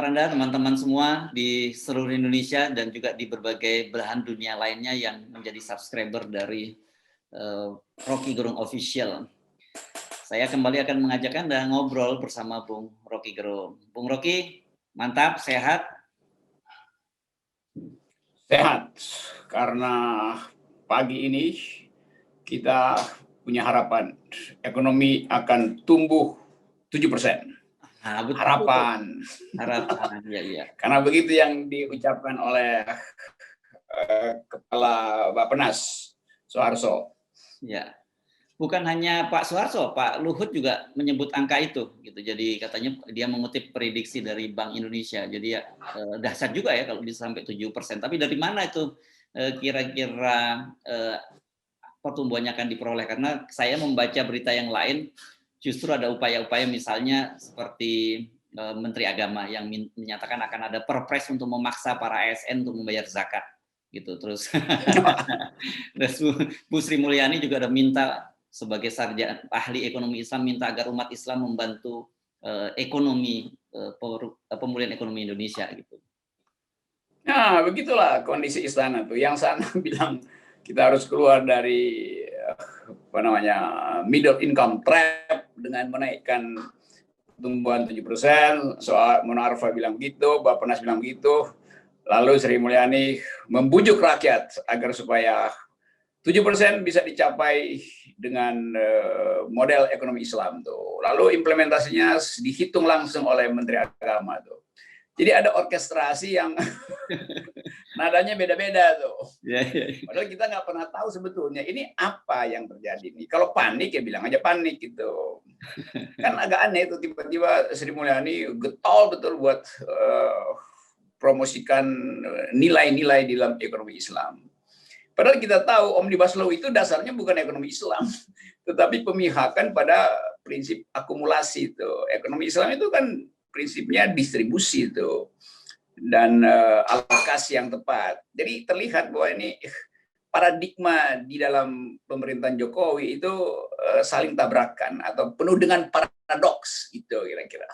kabar Anda teman-teman semua di seluruh Indonesia dan juga di berbagai belahan dunia lainnya yang menjadi subscriber dari Rocky Gerung Official. Saya kembali akan mengajak Anda ngobrol bersama Bung Rocky Gerung. Bung Rocky, mantap, sehat? Sehat, karena pagi ini kita punya harapan ekonomi akan tumbuh 7%. Nah, betul. Harapan. Ya. Karena begitu yang diucapkan oleh Kepala Bappenas Soeharto. Ya, bukan hanya Pak Soeharto, Pak Luhut juga menyebut angka itu, gitu. Jadi katanya dia mengutip prediksi dari Bank Indonesia. Jadi ya dahsyat juga ya kalau bisa sampai 7%. Tapi dari mana itu kira-kira pertumbuhannya akan diperoleh? Karena saya membaca berita yang lain, justru ada upaya-upaya misalnya seperti Menteri Agama yang menyatakan akan ada perpres untuk memaksa para ASN untuk membayar zakat gitu. Terus Bu Sri Mulyani juga ada minta sebagai sarjana ahli ekonomi Islam, minta agar umat Islam membantu ekonomi pemulihan ekonomi Indonesia gitu. Nah, begitulah kondisi istana tuh. Yang sana bilang kita harus keluar dari middle income trap dengan menaikkan pertumbuhan 7%. Soal Munarfa bilang begitu, Bappenas bilang begitu. Lalu Sri Mulyani membujuk rakyat agar supaya 7% bisa dicapai dengan model ekonomi Islam tuh. Lalu implementasinya dihitung langsung oleh Menteri Agama tuh. Jadi ada orkestrasi yang nadanya beda-beda tuh. Padahal kita nggak pernah tahu sebetulnya ini apa yang terjadi nih. Kalau panik ya bilang aja panik gitu. Kan agak aneh itu tiba-tiba Sri Mulyani getol betul buat promosikan nilai-nilai di dalam ekonomi Islam. Padahal kita tahu Omnibus Law itu dasarnya bukan ekonomi Islam, tetapi pemihakan pada prinsip akumulasi itu. Ekonomi Islam itu kan prinsipnya distribusi itu dan alokasi yang tepat. Jadi terlihat bahwa ini paradigma di dalam pemerintahan Jokowi itu saling tabrakan atau penuh dengan paradoks itu kira-kira.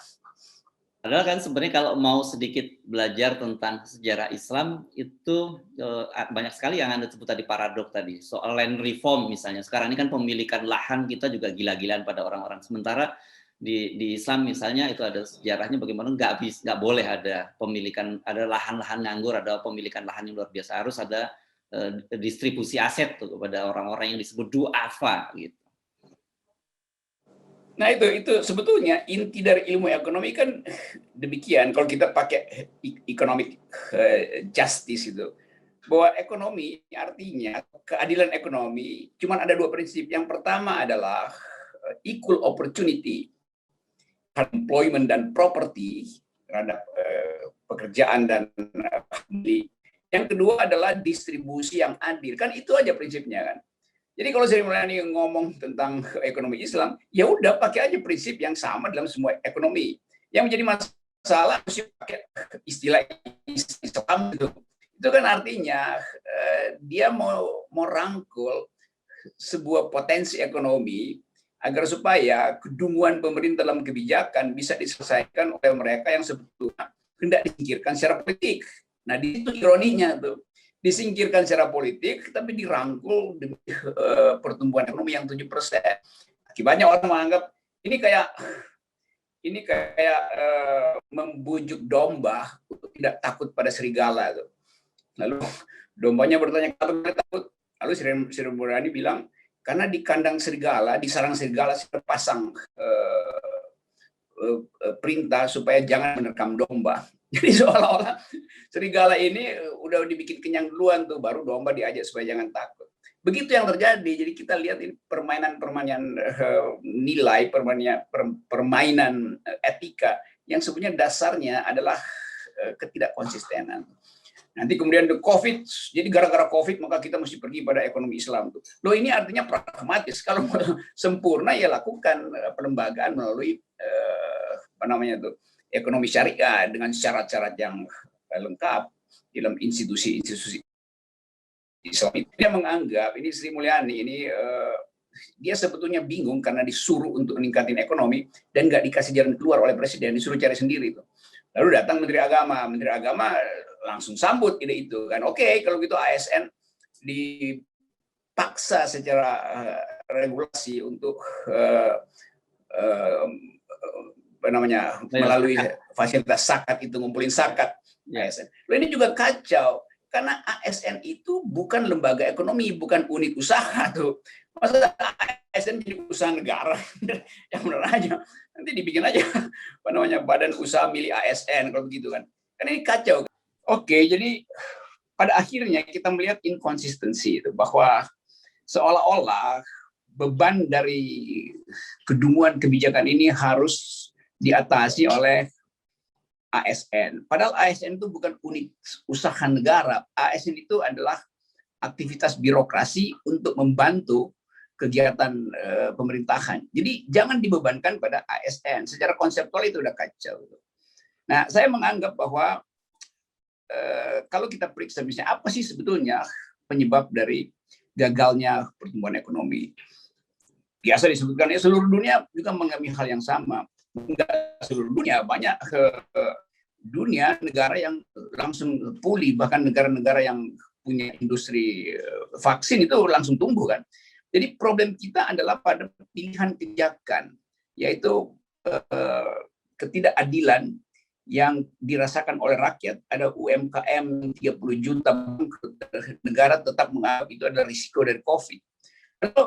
Padahal kan sebenarnya kalau mau sedikit belajar tentang sejarah Islam itu banyak sekali yang Anda sebut tadi paradok tadi. Soal land reform misalnya. Sekarang ini kan pemilikan lahan kita juga gila-gilaan pada orang-orang. Sementara di Islam misalnya itu ada sejarahnya bagaimana nggak boleh ada pemilikan, ada lahan-lahan nganggur, ada pemilikan lahan yang luar biasa. Harus ada distribusi aset tuh kepada orang-orang yang disebut du'afa gitu. Nah itu sebetulnya inti dari ilmu ekonomi kan demikian. Kalau kita pakai economic justice itu, bahwa ekonomi artinya keadilan ekonomi cuma ada dua prinsip. Yang pertama adalah equal opportunity, employment dan property terhadap pekerjaan dan family. Yang kedua adalah distribusi yang adil. Kan itu aja prinsipnya kan. Jadi kalau Sri Mulyani ngomong tentang ekonomi Islam, ya udah pakai aja prinsip yang sama dalam semua ekonomi. Yang menjadi masalah harus pakai istilah Islam itu. Itu kan artinya dia mau rangkul sebuah potensi ekonomi agar supaya kedunguan pemerintah dalam kebijakan bisa diselesaikan oleh mereka yang sebetulnya hendak disingkirkan secara politik. Nah, di situ ironinya tuh. Disingkirkan secara politik, tapi dirangkul demi pertumbuhan ekonomi yang 7%. Akibatnya orang menganggap ini kayak membujuk domba untuk tidak takut pada serigala. Tuh. Lalu dombanya bertanya, kenapa takut? Lalu Sri Mulyani bilang, karena di kandang serigala, di sarang serigala pasang perintah supaya jangan menerkam domba. Jadi seolah-olah serigala ini udah dibikin kenyang duluan tuh, baru domba diajak supaya jangan takut. Begitu yang terjadi. Jadi kita lihat ini permainan nilai, permainan etika yang sebenarnya dasarnya adalah ketidakkonsistenan. Nanti kemudian COVID, jadi gara-gara COVID maka kita mesti pergi pada ekonomi Islam. Loh ini artinya pragmatis. Kalau sempurna ya lakukan pelembagaan melalui ekonomi syariah dengan syarat-syarat yang lengkap dalam institusi-institusi Islam. Dia menganggap ini Sri Mulyani ini dia sebetulnya bingung karena disuruh untuk meningkatin ekonomi dan nggak dikasih jalan keluar oleh presiden, disuruh cari sendiri tuh. Lalu datang Menteri Agama langsung sambut ide itu kan. Oke, kalau gitu ASN dipaksa secara regulasi untuk melalui fasilitas zakat itu, ngumpulin zakat ASN. Loh, ini juga kacau karena ASN itu bukan lembaga ekonomi, bukan unit usaha tuh. Masa ASN jadi usaha negara? Yang benar aja. Nanti dibikin aja badan usaha milik ASN kalau begitu kan. Karena ini kacau. Oke, jadi pada akhirnya kita melihat inkonsistensi itu, bahwa seolah-olah beban dari kedunguan kebijakan ini harus diatasi oleh ASN. Padahal ASN itu bukan unit usaha negara. ASN itu adalah aktivitas birokrasi untuk membantu kegiatan pemerintahan. Jadi jangan dibebankan pada ASN. Secara konseptual itu udah kacau. Nah, saya menganggap bahwa kalau kita periksa misalnya apa sih sebetulnya penyebab dari gagalnya pertumbuhan ekonomi. Biasa disebutkan ya seluruh dunia juga mengalami hal yang sama. Enggak seluruh dunia, banyak dunia negara yang langsung pulih, bahkan negara-negara yang punya industri vaksin itu langsung tumbuh kan. Jadi problem kita adalah pada pilihan kebijakan, yaitu ketidakadilan yang dirasakan oleh rakyat. Ada UMKM 30 juta, negara tetap menganggap itu adalah risiko dari COVID. Lalu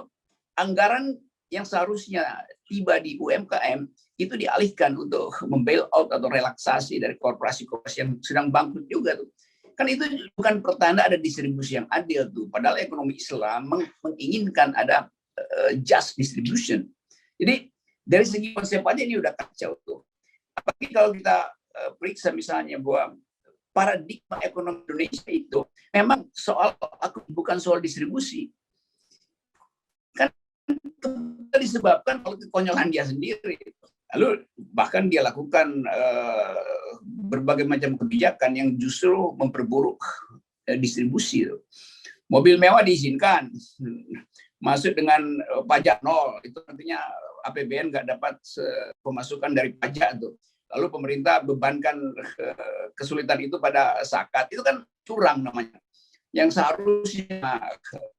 anggaran yang seharusnya tiba di UMKM itu dialihkan untuk membail out atau relaksasi dari korporasi-korporasi yang sedang bangkrut juga tuh. Kan itu bukan pertanda ada distribusi yang adil tuh. Padahal ekonomi Islam menginginkan ada just distribution. Jadi dari segi konsep aja ini udah kacau tuh. Apalagi kalau kita periksa misalnya bahwa paradigma ekonomi Indonesia itu memang bukan soal distribusi. Kan itu disebabkan oleh kekonyolan dia sendiri. Lalu bahkan dia lakukan berbagai macam kebijakan yang justru memperburuk distribusi. Mobil mewah diizinkan, masuk dengan pajak nol, itu artinya APBN nggak dapat pemasukan dari pajak tuh. Lalu pemerintah bebankan kesulitan itu pada zakat, itu kan curang namanya. Yang seharusnya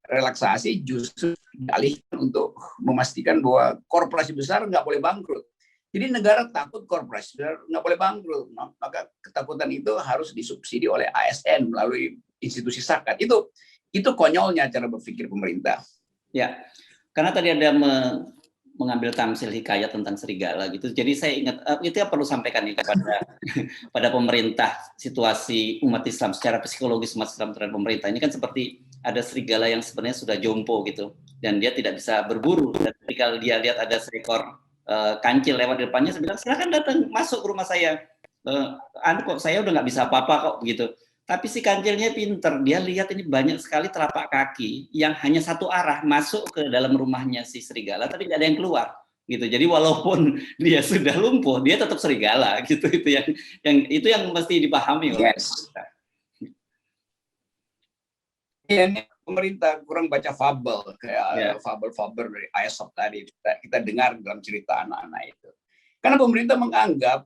relaksasi justru dialihkan untuk memastikan bahwa korporasi besar nggak boleh bangkrut. Jadi negara takut korporasi besar nggak boleh bangkrut, maka ketakutan itu harus disubsidi oleh ASN melalui institusi zakat. Itu konyolnya cara berpikir pemerintah. Ya, karena tadi ada mengambil tamsil hikayat tentang serigala gitu. Jadi saya ingat itu yang perlu sampaikan nih pada pemerintah, situasi umat Islam secara psikologis umat Islam terhadap pemerintah ini kan seperti ada serigala yang sebenarnya sudah jompo gitu dan dia tidak bisa berburu. Dan ketika dia lihat ada seekor kancil lewat di depannya, saya bilang silakan datang masuk ke rumah saya. Kok saya udah nggak bisa apa-apa kok begitu. Tapi si kancilnya pinter, dia lihat ini banyak sekali telapak kaki yang hanya satu arah masuk ke dalam rumahnya si serigala, tapi tidak ada yang keluar gitu. Jadi walaupun dia sudah lumpuh, dia tetap serigala gitu. Itu yang mesti dipahami oleh kita. Ini pemerintah kurang baca fabel kayak fabel-fabel dari Aesop tadi kita dengar dalam cerita anak-anak itu. Karena pemerintah menganggap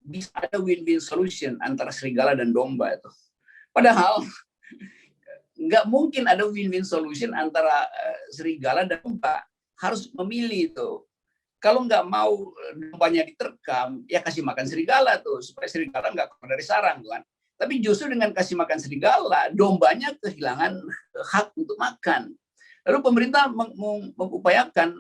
bisa ada win-win solution antara serigala dan domba itu. Padahal nggak mungkin ada win-win solution antara serigala dan domba. Harus memilih itu. Kalau nggak mau dombanya diterkam, ya kasih makan serigala tuh supaya serigala nggak keluar dari sarang kan. Tapi justru dengan kasih makan serigala, dombanya kehilangan hak untuk makan. Lalu pemerintah mengupayakan,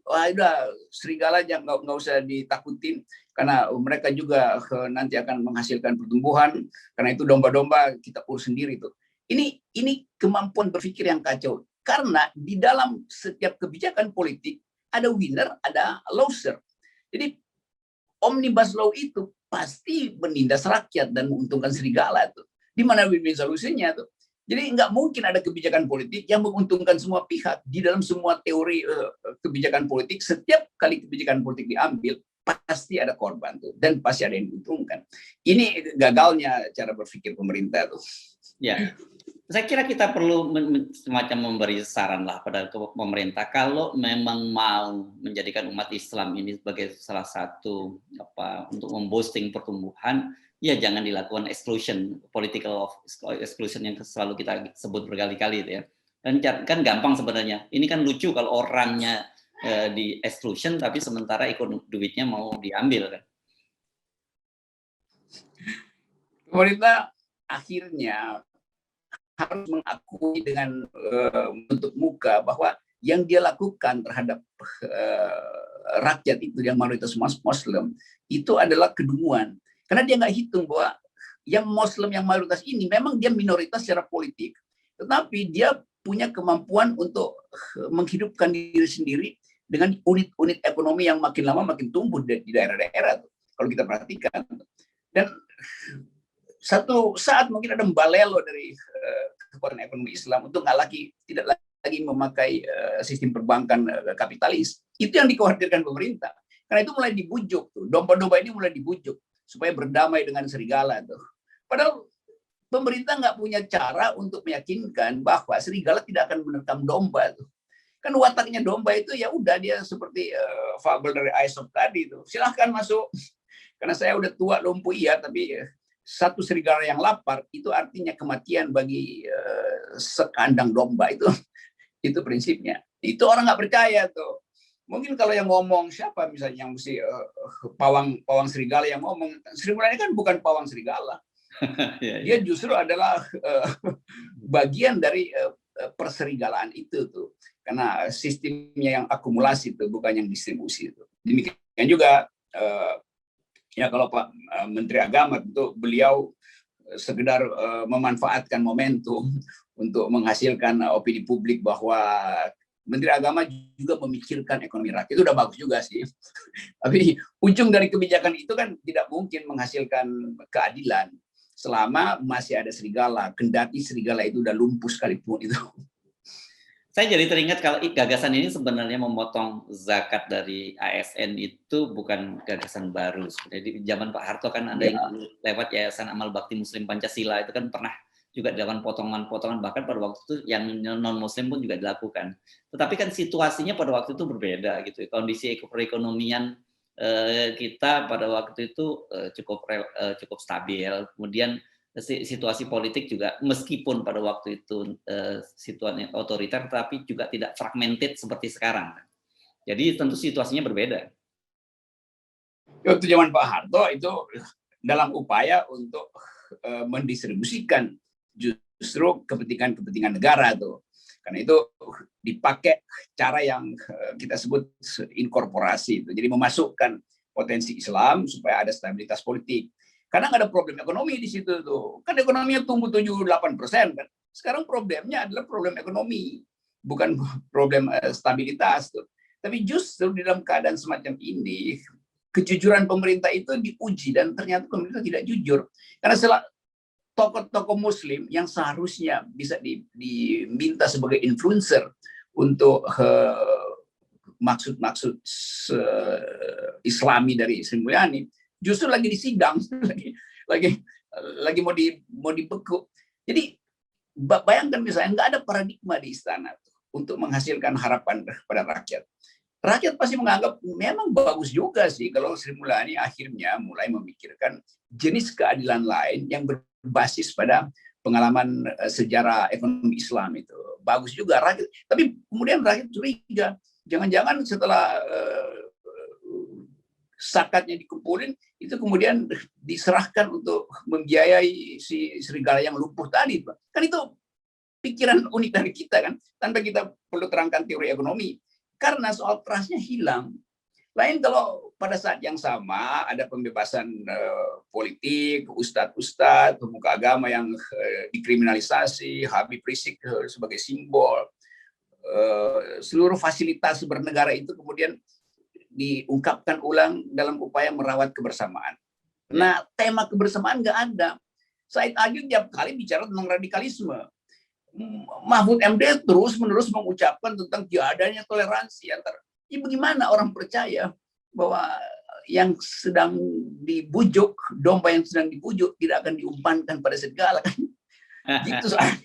wah udah serigala nggak usah ditakutin, karena mereka juga nanti akan menghasilkan pertumbuhan, karena itu domba-domba kita urus sendiri tuh. Ini kemampuan berpikir yang kacau, karena di dalam setiap kebijakan politik ada winner, ada loser. Jadi omnibus law itu pasti menindas rakyat dan menguntungkan serigala tuh. Di mana win-win solusinya tuh? Jadi nggak mungkin ada kebijakan politik yang menguntungkan semua pihak. Di dalam semua teori kebijakan politik, setiap kali kebijakan politik diambil, pasti ada korban tuh, dan pasti ada yang diuntungkan. Ini gagalnya cara berpikir pemerintah tuh. Ya, Saya kira kita perlu semacam memberi saran lah pada pemerintah kalau memang mau menjadikan umat Islam ini sebagai salah satu untuk memboosting pertumbuhan, ya jangan dilakukan exclusion, political exclusion yang selalu kita sebut berkali-kali itu ya. Dan kan gampang sebenarnya. Ini kan lucu kalau orangnya di exclusion tapi sementara duitnya mau diambil kan. Pemerintah akhirnya harus mengakui dengan bentuk muka bahwa yang dia lakukan terhadap rakyat itu yang mayoritas Muslim itu adalah kedunguan. Karena dia nggak hitung bahwa yang Muslim yang mayoritas ini memang dia minoritas secara politik, tetapi dia punya kemampuan untuk menghidupkan diri sendiri dengan unit-unit ekonomi yang makin lama makin tumbuh di daerah-daerah kalau kita perhatikan. Dan satu saat mungkin ada mbalelo dari kekuatan ekonomi Islam untuk tidak lagi memakai sistem perbankan kapitalis. Itu yang dikhawatirkan pemerintah. Karena itu mulai dibujuk tuh, domba-domba ini mulai dibujuk supaya berdamai dengan serigala tuh. Padahal pemerintah nggak punya cara untuk meyakinkan bahwa serigala tidak akan menerkam domba tuh. Kan wataknya domba itu ya udah dia seperti fabel dari Aesop tadi tuh. Silahkan masuk. Karena saya udah tua lumpuh iya, tapi satu serigala yang lapar itu artinya kematian bagi sekandang domba itu prinsipnya. Itu orang nggak percaya tuh. Mungkin kalau yang ngomong siapa misalnya yang mesti pawang serigala yang ngomong, serigala ini kan bukan pawang serigala. Dia justru adalah bagian dari perserigalaan itu tuh. Karena sistemnya yang akumulasi itu bukan yang distribusi itu. Demikian juga ya kalau Pak Menteri Agama tentu beliau sekedar memanfaatkan momentum untuk menghasilkan opini publik bahwa Menteri Agama juga memikirkan ekonomi rakyat. Itu udah bagus juga sih. Tapi ujung dari kebijakan itu kan tidak mungkin menghasilkan keadilan selama masih ada serigala. Kendati serigala itu udah lumpuh sekalipun itu. Saya jadi teringat kalau gagasan ini sebenarnya memotong zakat dari ASN itu bukan gagasan baru. Jadi zaman Pak Harto kan ada yang lewat Yayasan Amal Bakti Muslim Pancasila itu kan pernah juga dilakukan potongan-potongan, bahkan pada waktu itu yang non-Muslim pun juga dilakukan. Tetapi kan situasinya pada waktu itu berbeda gitu. Kondisi perekonomian kita pada waktu itu cukup stabil. Kemudian situasi politik juga meskipun pada waktu itu situasi otoriter, tapi juga tidak fragmented seperti sekarang. Jadi tentu situasinya berbeda. Waktu zaman Pak Harto itu dalam upaya untuk mendistribusikan justru kepentingan negara tuh. Karena itu dipakai cara yang kita sebut inkorporasi itu. Jadi memasukkan potensi Islam supaya ada stabilitas politik. Karena nggak ada problem ekonomi di situ tuh. Kan ekonominya tumbuh 7-8% kan. Sekarang problemnya adalah problem ekonomi, bukan problem stabilitas tuh. Tapi justru di dalam keadaan semacam ini, kejujuran pemerintah itu diuji dan ternyata pemerintah tidak jujur. Karena tokoh-tokoh Muslim yang seharusnya bisa diminta sebagai influencer untuk maksud-maksud Islami dari Sri Mulyani, justru lagi disidang, lagi mau dibekuk. Jadi bayangkan misalnya nggak ada paradigma di istana untuk menghasilkan harapan pada rakyat. Rakyat pasti menganggap memang bagus juga sih kalau Sri Mulyani akhirnya mulai memikirkan jenis keadilan lain yang berbasis pada pengalaman sejarah ekonomi Islam itu. Bagus juga rakyat. Tapi kemudian rakyat curiga. Jangan-jangan setelah zakatnya dikumpulin, itu kemudian diserahkan untuk membiayai si serigala yang lumpuh tadi. Kan itu pikiran unik dari kita kan, tanpa kita perlu terangkan teori ekonomi. Karena soal trustnya hilang. Lain kalau pada saat yang sama ada pembebasan politik, ustadz-ustadz, pemuka agama yang dikriminalisasi, Habib Rizik sebagai simbol, seluruh fasilitas bernegara itu kemudian diungkapkan ulang dalam upaya merawat kebersamaan. Nah, tema kebersamaan nggak ada. Said Agil tiap kali bicara tentang radikalisme. Mahfud MD terus-menerus mengucapkan tentang tiadanya toleransi antara. Ya bagaimana orang percaya bahwa yang sedang dibujuk, domba yang sedang dibujuk tidak akan diumpankan pada serigala kan? Gitu soalnya.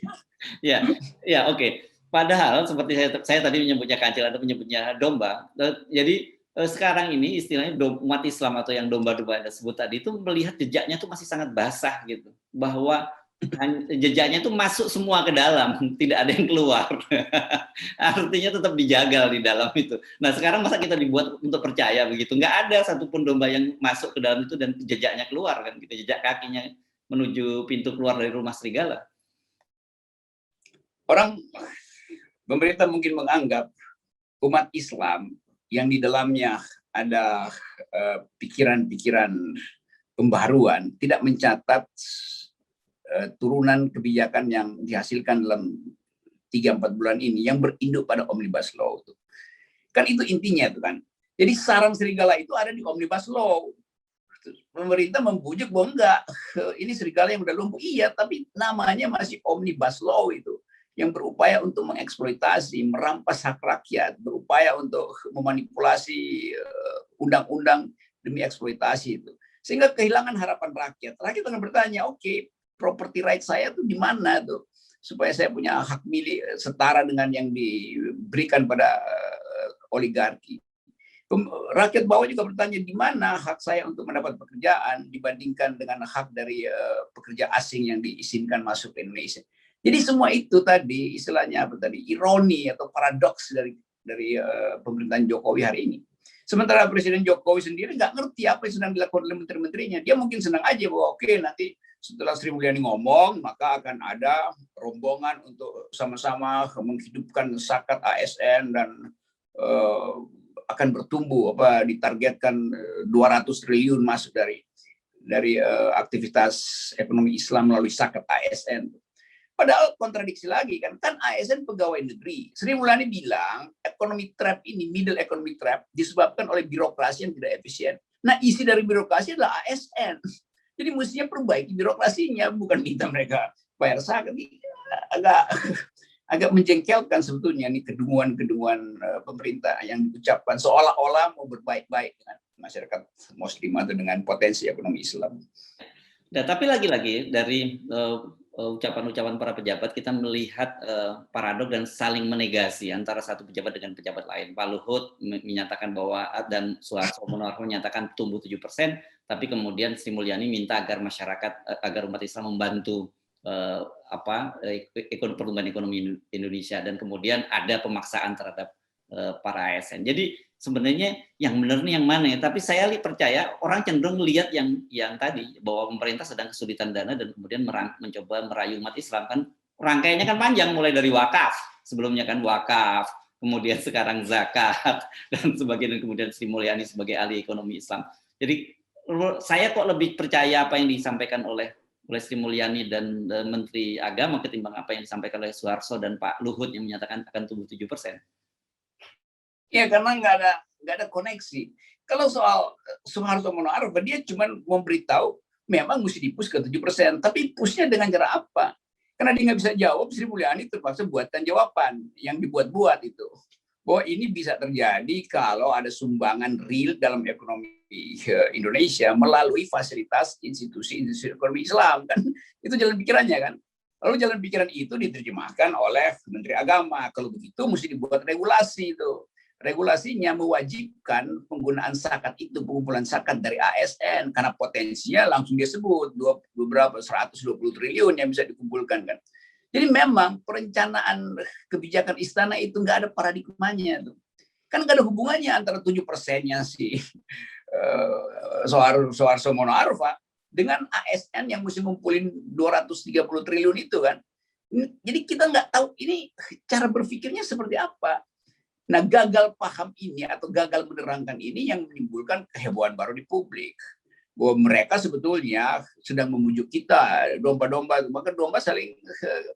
Ya, ya, oke. Padahal seperti saya tadi menyebutnya kancil atau menyebutnya domba. Jadi sekarang ini istilahnya umat Islam atau yang domba-domba Anda sebut tadi itu melihat jejaknya tuh masih sangat basah gitu. Bahwa jejaknya tuh masuk semua ke dalam, tidak ada yang keluar. Artinya tetap dijagal di dalam itu. Nah sekarang masa kita dibuat untuk percaya begitu? Nggak ada satupun domba yang masuk ke dalam itu dan jejaknya keluar kan? Gitu, jejak kakinya menuju pintu keluar dari rumah serigala. Orang pemerintah mungkin menganggap umat Islam yang di dalamnya ada pikiran-pikiran pembaharuan tidak mencatat turunan kebijakan yang dihasilkan dalam 3-4 bulan ini yang berinduk pada Omnibus Law. Kan itu intinya itu kan. Jadi sarang serigala itu ada di Omnibus Law. Pemerintah membujuk bahwa enggak, ini serigala yang udah lumpuh. Iya, tapi namanya masih Omnibus Law itu. Yang berupaya untuk mengeksploitasi, merampas hak rakyat, berupaya untuk memanipulasi undang-undang demi eksploitasi itu. Sehingga kehilangan harapan rakyat. Rakyat akan bertanya, oke, property right saya tuh di mana tuh? Supaya saya punya hak milik setara dengan yang diberikan pada oligarki. Rakyat bawah juga bertanya di mana hak saya untuk mendapat pekerjaan dibandingkan dengan hak dari pekerja asing yang diizinkan masuk ke Indonesia. Jadi semua itu tadi istilahnya apa tadi ironi atau paradoks dari pemerintahan Jokowi hari ini. Sementara Presiden Jokowi sendiri nggak ngerti apa yang sedang dilakukan oleh menteri-menterinya. Dia mungkin senang aja bahwa oke, nanti setelah Sri Mulyani ngomong maka akan ada rombongan untuk sama-sama menghidupkan zakat ASN dan akan bertumbuh ditargetkan 200 triliun masuk dari aktivitas ekonomi Islam melalui zakat ASN. Padahal kontradiksi lagi kan ASN pegawai negeri. Sri Mulyani bilang ekonomi trap ini, middle economy trap, disebabkan oleh birokrasi yang tidak efisien. Nah isi dari birokrasi adalah ASN. Jadi mestinya perbaiki birokrasinya, bukan minta mereka bayar zakat. Agak menjengkelkan sebetulnya nih kedunguan-kedunguan pemerintah yang diucapkan seolah-olah mau berbaik-baik dengan masyarakat Muslim atau dengan potensi ekonomi Islam. Nah, tapi lagi-lagi dari ucapan-ucapan para pejabat kita melihat paradok dan saling menegasi antara satu pejabat dengan pejabat lain. Pak Luhut menyatakan bahwa dan Soeharto Monoarfa menyatakan tumbuh 7%, tapi kemudian Sri Mulyani minta agar masyarakat, agar umat Islam membantu pertumbuhan ekonomi Indonesia, dan kemudian ada pemaksaan terhadap para ASN. Jadi sebenarnya yang benar nih yang mana ya? Tapi saya percaya orang cenderung melihat yang tadi bahwa pemerintah sedang kesulitan dana dan kemudian mencoba merayu umat Islam kan. Rangkaiannya kan panjang, mulai dari wakaf, sebelumnya kan wakaf, kemudian sekarang zakat dan sebagainya, dan kemudian Sri Mulyani sebagai ahli ekonomi Islam. Jadi saya kok lebih percaya apa yang disampaikan oleh Sri Mulyani dan Menteri Agama ketimbang apa yang disampaikan oleh Soeharto dan Pak Luhut yang menyatakan akan tumbuh 7%. Ya karena nggak ada koneksi. Kalau soal Soeharto Monoarfa, dia cuma memberitahu memang mesti di-push ke 7%, tapi push-nya dengan cara apa? Karena dia nggak bisa jawab, Sri Mulyani terpaksa buatkan jawaban yang dibuat-buat itu. Bahwa ini bisa terjadi kalau ada sumbangan real dalam ekonomi Indonesia melalui fasilitas institusi-institusi ekonomi Islam. Kan itu jalan pikirannya kan. Lalu jalan pikiran itu diterjemahkan oleh Menteri Agama. Kalau begitu mesti dibuat regulasi itu. Regulasinya mewajibkan penggunaan zakat itu, pengumpulan zakat dari ASN, karena potensinya langsung dia sebut beberapa 120 triliun yang bisa dikumpulkan kan. Jadi memang perencanaan kebijakan istana itu nggak ada paradigmanya tuh. Kan nggak ada hubungannya antara 7%-nya si Soeharto Monoarfa dengan ASN yang mesti ngumpulin 230 triliun itu kan. Jadi kita nggak tahu ini cara berpikirnya seperti apa. Nah, gagal paham ini atau gagal menerangkan ini yang menimbulkan kehebohan baru di publik. Bahwa mereka sebetulnya sedang memujuk kita, domba-domba, maka domba saling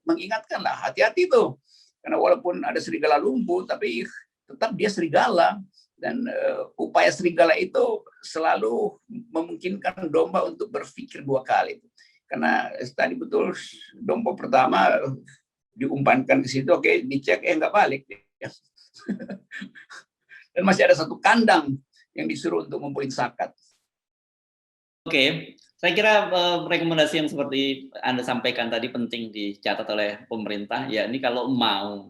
mengingatkan lah, hati-hati tuh. Karena walaupun ada serigala lumpuh, tapi tetap dia serigala. Dan upaya serigala itu selalu memungkinkan domba untuk berpikir 2 kali. Karena tadi betul, domba pertama diumpankan ke situ, oke, dicek, nggak balik. Dan masih ada 1 kandang yang disuruh untuk ngumpulin zakat. Oke, Saya kira rekomendasi yang seperti Anda sampaikan tadi penting dicatat oleh pemerintah. Ya, ini kalau mau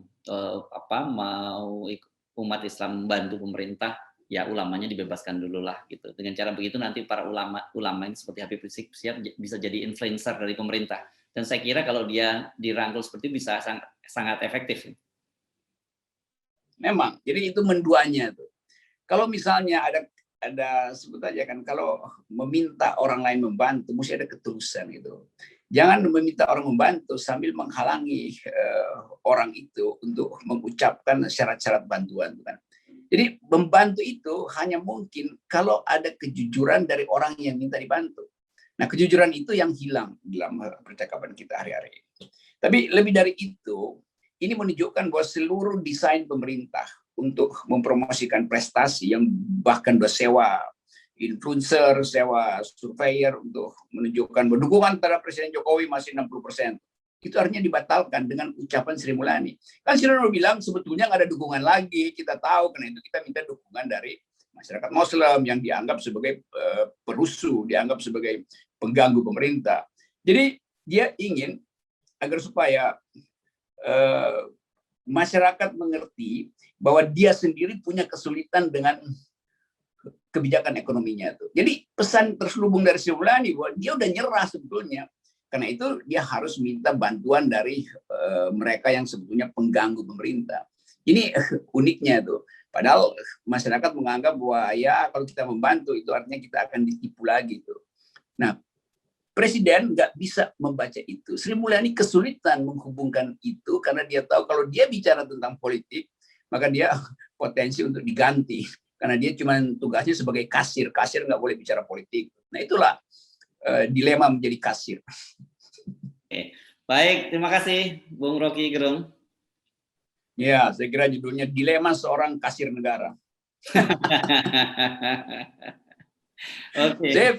mau umat Islam membantu pemerintah, ya ulamanya dibebaskan dulu lah gitu. Dengan cara begitu nanti para ulama ini seperti Habib Rizik Syihab bisa jadi influencer dari pemerintah. Dan saya kira kalau dia dirangkul seperti itu bisa sangat efektif. Memang, jadi itu menduanya tuh. Kalau misalnya ada sebut aja kan, kalau meminta orang lain membantu mesti ada ketulusan gitu. Jangan meminta orang membantu sambil menghalangi orang itu untuk mengucapkan syarat-syarat bantuan kan. Jadi membantu itu hanya mungkin kalau ada kejujuran dari orang yang minta dibantu. Nah, kejujuran itu yang hilang dalam percakapan kita hari-hari. Tapi lebih dari itu, ini menunjukkan bahwa seluruh desain pemerintah untuk mempromosikan prestasi yang bahkan sewa influencer, sewa surveyor untuk menunjukkan bahwa dukungan terhadap Presiden Jokowi masih 60%. Itu artinya dibatalkan dengan ucapan Sri Mulyani. Kan Sri Mulyani bilang sebetulnya nggak ada dukungan lagi, kita tahu, karena itu kita minta dukungan dari masyarakat Muslim yang dianggap sebagai perusuh, dianggap sebagai pengganggu pemerintah. Jadi dia ingin agar supaya masyarakat mengerti bahwa dia sendiri punya kesulitan dengan kebijakan ekonominya tuh. Jadi pesan terselubung dari Sri Mulyani bahwa dia udah nyerah sebetulnya. Karena itu dia harus minta bantuan dari mereka yang sebetulnya pengganggu pemerintah. Ini uniknya tuh. Padahal masyarakat menganggap bahwa ya kalau kita membantu itu artinya kita akan ditipu lagi tuh. Nah, Presiden nggak bisa membaca itu. Sri Mulyani kesulitan menghubungkan itu karena dia tahu kalau dia bicara tentang politik, maka dia potensi untuk diganti. Karena dia cuma tugasnya sebagai kasir. Kasir nggak boleh bicara politik. Nah itulah dilema menjadi kasir. Oke. Baik, terima kasih Bung Rocky Gerung. Ya, saya kira judulnya Dilema Seorang Kasir Negara. Oke. Sip.